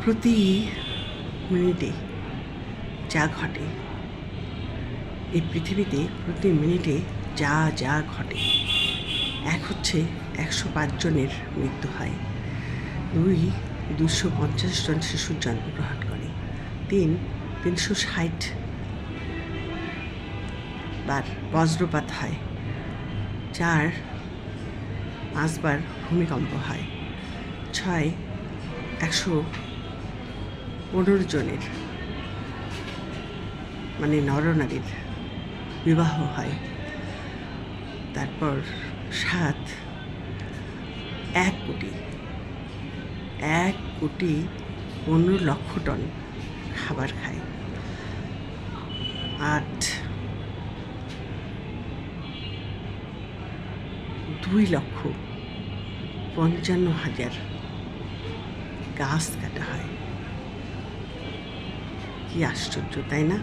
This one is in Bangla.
প্রতি মিনিটে যা ঘটে, এই পৃথিবীতে প্রতি মিনিটে যা যা ঘটে, এক হচ্ছে 105 জনের মৃত্যু হয়, 250 জন শিশুর জন্মগ্রহণ করে, 360 বার বজ্রপাত হয়, 5 বার ভূমিকম্প হয়, 115 জনের মানে নরনারীর বিবাহ হয়, তারপর 1 কোটি 15 লক্ষ টন খাবার খায়, 2,55,000 গাছ কাটা হয়। কি আশ্চর্য, তাই না?